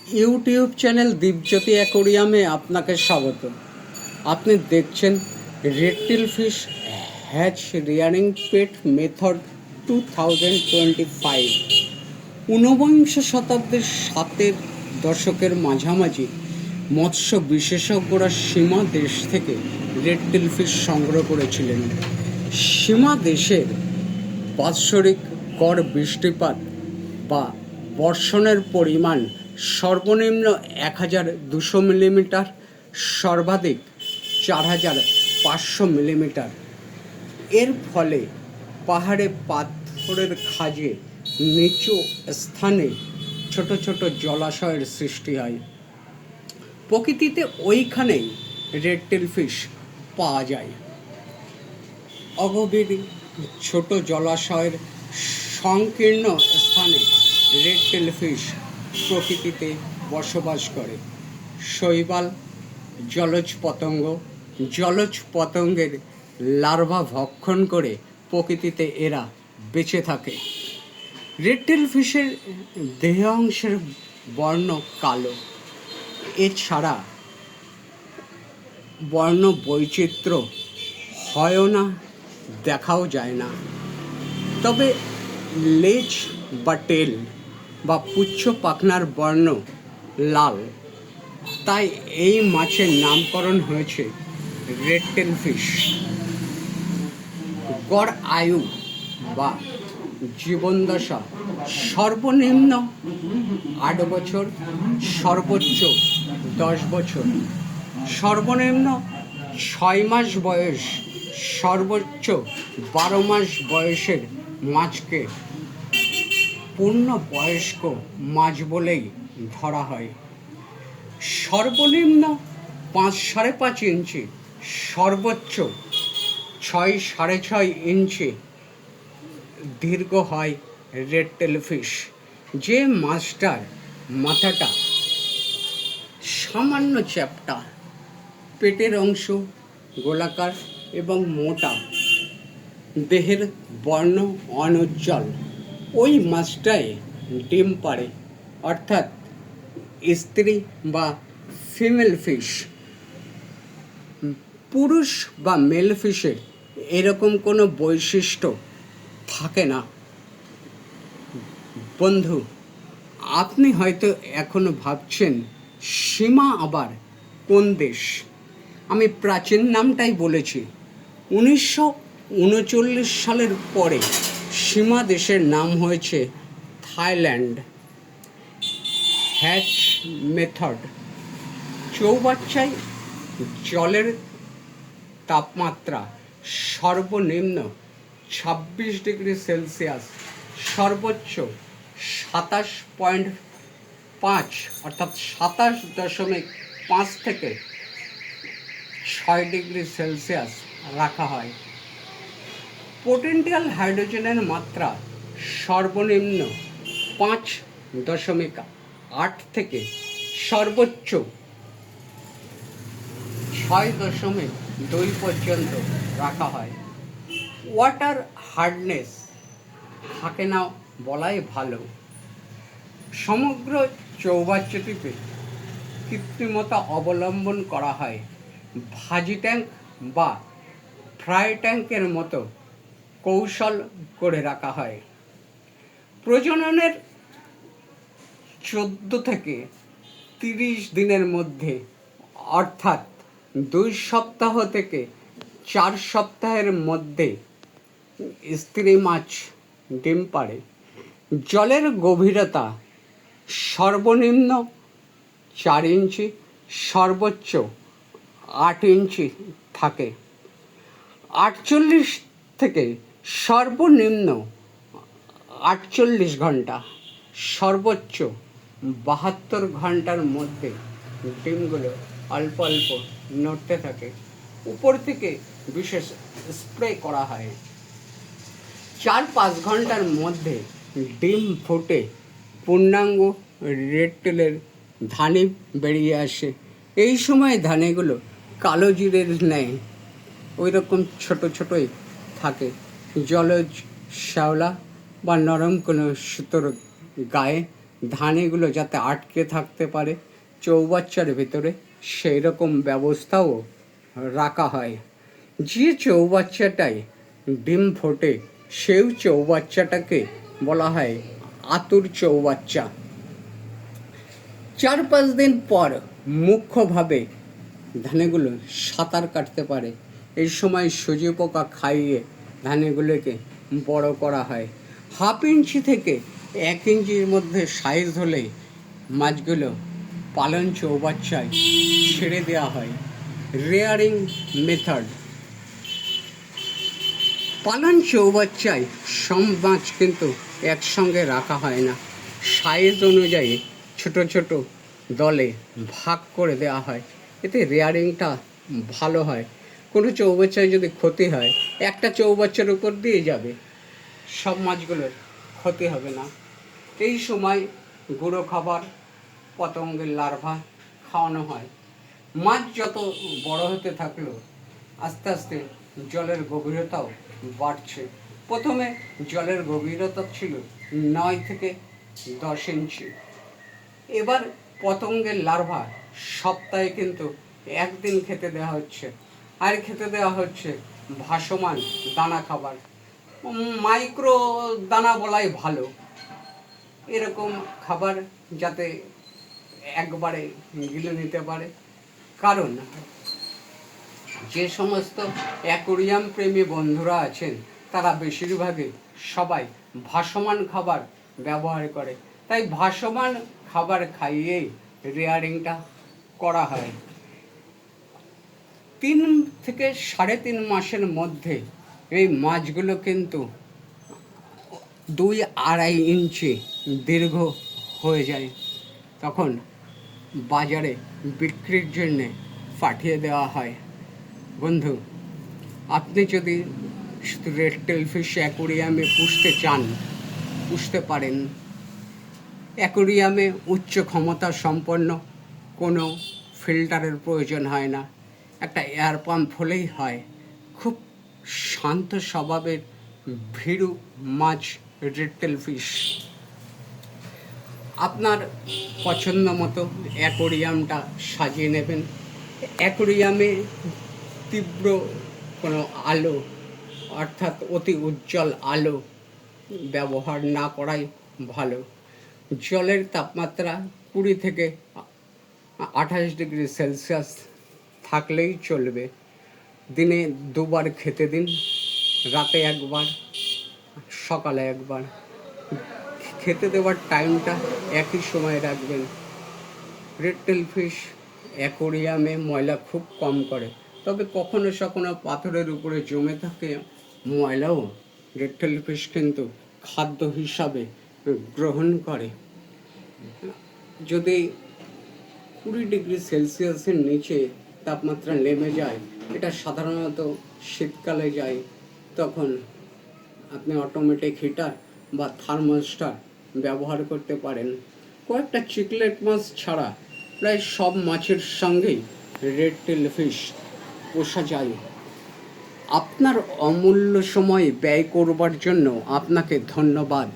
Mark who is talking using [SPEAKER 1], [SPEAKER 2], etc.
[SPEAKER 1] YouTube channel Dipjyoti অ্যাকোরিয়ামে আপনাকে স্বাগত। আপনি দেখছেন রেডটেল ফিশ হ্যাচ রিয়ারিং পেট মেথড 2025। ঊনবিংশ শতাব্দীর সাতের দশকের মাঝামাঝি মৎস্য বিশেষজ্ঞরা সীমা দেশ থেকে রেডটেল ফিশ সংগ্রহ করেছিলেন। সীমা দেশের বাৎসরিক গড় বৃষ্টিপাত বা বর্ষণের পরিমাণ সর্বনিম্ন 1200 মিলিমিটার, সর্বাধিক 4500 মিলিমিটার। এর ফলে পাহাড়ে পাথরের খাঁজে নিচু স্থানে ছোট ছোট জলাশয়ের সৃষ্টি হয়। প্রকৃতিতে ওইখানেই রেডটেল ফিশ পাওয়া যায়। অগভীর ছোট জলাশয়ের সংকীর্ণ স্থানে রেডটেল ফিশ প্রকৃতিতে বসবাস করে। শৈবাল, জলজ পতঙ্গের লার্ভা ভক্ষণ করে প্রকৃতিতে এরা বেঁচে থাকে। রেডটেল ফিশের দেহ অংশের বর্ণ কালো। এছাড়া বর্ণ বৈচিত্র্য হয়ও না, দেখাও যায় না। তবে লেজ বা টেল বা পুচ্ছ পাখনার বর্ণ লাল, তাই এই মাছের নামকরণ হয়েছে রেডটেল ফিশ। গড় আয়ু বা জীবনদশা সর্বনিম্ন 8 বছর, সর্বোচ্চ 10 বছর। সর্বনিম্ন 6 মাস বয়স, সর্বোচ্চ 12 মাস বয়সের মাছকে পূর্ণবয়স্ক মাছ বলেই ধরা হয়। সর্বনিম্ন 5-5.5 ইঞ্চি, সর্বোচ্চ 6-6.5 ইঞ্চি দীর্ঘ হয় রেডটেল ফিশ। যে মাছটার মাথাটা সামান্য চ্যাপ্টা, পেটের অংশ গোলাকার এবং মোটা, দেহের বর্ণ অনুজ্জ্বল, ওই মাছটাই ডিম পাড়ে, অর্থাৎ স্ত্রী বা ফিমেল ফিশ। পুরুষ বা মেল ফিশের এরকম কোনো বৈশিষ্ট্য থাকে না। বন্ধু, আপনি হয়তো এখনো ভাবছেন সীমা আবার কোন দেশ? আমি প্রাচীন নামটাই বলেছি। 1939 সালের পরে সীমা দেশের নাম হয়েছে থাইল্যান্ড। হ্যাচ মেথড চৌবাচ্চায় জলের তাপমাত্রা সর্বনিম্ন 26 ডিগ্রি সেলসিয়াস, সর্বোচ্চ 27.5 অর্থাৎ 27.5 থেকে 6 ডিগ্রি সেলসিয়াস রাখা হয়। পোটেনশিয়াল হাইড্রোজেনের মাত্রা সর্বনিম্ন 5.8 থেকে সর্বোচ্চ 6.2 পর্যন্ত রাখা হয়। ওয়াটার হার্ডনেস থাকে না বলাই ভালো। সমগ্র চৌবাচ্চাটিতে কৃত্রিমতা অবলম্বন করা হয়। ভাজি ট্যাঙ্ক বা ফ্রাই ট্যাঙ্কের মতো কৌশল করে রাখা হয়। প্রজননের 14 থেকে 30 দিনের মধ্যে, অর্থাৎ 2 সপ্তাহ থেকে 4 সপ্তাহের মধ্যে স্ত্রী মাছ ডিম পাড়ে। জলের গভীরতা সর্বনিম্ন 4 ইঞ্চি, সর্বোচ্চ 8 ইঞ্চি থাকে। 48 থেকে সর্বনিম্ন 48 ঘন্টা, সর্বোচ্চ 72 ঘন্টার মধ্যে ডিমগুলো অল্প অল্প নড়তে থাকে। উপর থেকে বিশেষ স্প্রে করা হয়। 4-5 ঘন্টার মধ্যে ডিম ফুটে পূর্ণাঙ্গ রেডটেলের ধানি বেরিয়ে আসে। এই সময় ধানিগুলো কালো জিরের ন্যায় ওই রকম ছোটো ছোটোই থাকে। জলজ শ্যাওলা বা নরম কোনো সুতোর গায়ে ধানেগুলো যাতে আটকে থাকতে পারে চৌবাচ্চার ভিতরে, সেই রকম ব্যবস্থাও রাখা হয়। যে চৌবাচ্চাটায় ডিম ফোটে সেই চৌবাচ্চাটাকে বলা হয় আতুর চৌবাচ্চা। 4-5 দিন পর মুখ্যভাবে ধানেগুলো সাঁতার কাটতে পারে। এই সময় সুজি পোকা খাইয়ে ধানেগুলোকে বড় করা হয়। 1/2 ইঞ্চি থেকে 1 ইঞ্চির মধ্যে সাইজ হলে মাছগুলো পালন চৌবাচ্চায় ছেড়ে দেওয়া হয়। Rearing method. পালন চৌবাচ্চায় সব মাছ কিন্তু একসঙ্গে রাখা হয় না, সাইজ অনুযায়ী ছোট ছোট দলে ভাগ করে দেওয়া হয়। এতে রেয়ারিংটা ভালো হয়। কোনো চৌবাচ্চায় যদি ক্ষতি হয়, একটা চৌবাচ্চার উপর দিয়ে যাবে, সব মাছগুলোর ক্ষতি হবে না। এই সময় গুঁড়ো খাবার, পতঙ্গের লার্ভা খাওয়ানো হয়। মাছ যত বড় হতে থাকলো, আস্তে আস্তে জলের গভীরতাও বাড়ছে। প্রথমে জলের গভীরতা ছিল 9 থেকে 10 ইঞ্চি। এবার পতঙ্গের লার্ভা সপ্তাহে কিন্তু একদিন খেতে দেওয়া হচ্ছে, আর খেতে দেওয়া হচ্ছে ভাসমান দানা খাবার। মাইক্রো দানা বলাই ভালো, এরকম খাবার যাতে একবারে গিলে নিতে পারে। কারণ যে সমস্ত অ্যাকোরিয়াম প্রেমী বন্ধুরা আছেন তারা বেশিরভাগই সবাই ভাসমান খাবার ব্যবহার করে, তাই ভাসমান খাবার খাইয়েই রেয়ারিংটা করা হয়। 3 থেকে 3.5 মাসের মধ্যে এই মাছগুলো কিন্তু 2-2.5 ইঞ্চি দীর্ঘ হয়ে যায়। তখন বাজারে বিক্রির জন্যে পাঠিয়ে দেওয়া হয়। বন্ধু, আপনি যদি রেড টেল ফিশ অ্যাকোরিয়ামে পুষতে চান, পুষতে পারেন। অ্যাকোরিয়ামে উচ্চ ক্ষমতা সম্পন্ন কোনো ফিল্টারের প্রয়োজন হয় না, একটা এয়ার পাম্প হলেই হয়। খুব শান্ত স্বভাবের ভীরু মাছ রেড টেল ফিশ। আপনার পছন্দ মতো অ্যাকোরিয়ামটা সাজিয়ে নেবেন। অ্যাকোরিয়ামে তীব্র কোনো আলো, অর্থাৎ অতি উজ্জ্বল আলো ব্যবহার না করাই ভালো। জলের তাপমাত্রা 20 থেকে 28 ডিগ্রি সেলসিয়াস থাকলেই চলবে। দিনে 2 বার খেতে দিন, রাতে 1 বার, সকালে 1 বার। খেতে দেওয়ার টাইমটা একই সময় রাখবেন। রেড টেল ফিশ অ্যাকোরিয়ামে ময়লা খুব কম করে, তবে কখনো সখনো পাথরের উপরে জমে থাকে ময়লাও রেড টেল ফিশ কিন্তু খাদ্য হিসাবে গ্রহণ করে। যদি 20 ডিগ্রি সেলসিয়াসের নিচে তাপমাত্রা নেমে যায়, এটা সাধারণত শীতকালে যায়, তখন আপনি অটোমেটিক হিটার বা থার্মোস্টার ব্যবহার করতে পারেন। কয়েকটা চিকলেট মাছ ছাড়া প্রায় সব মাছের সঙ্গেই রেড টেল ফিশ পোষা যায়। আপনার অমূল্য সময় ব্যয় করবার জন্য আপনাকে ধন্যবাদ।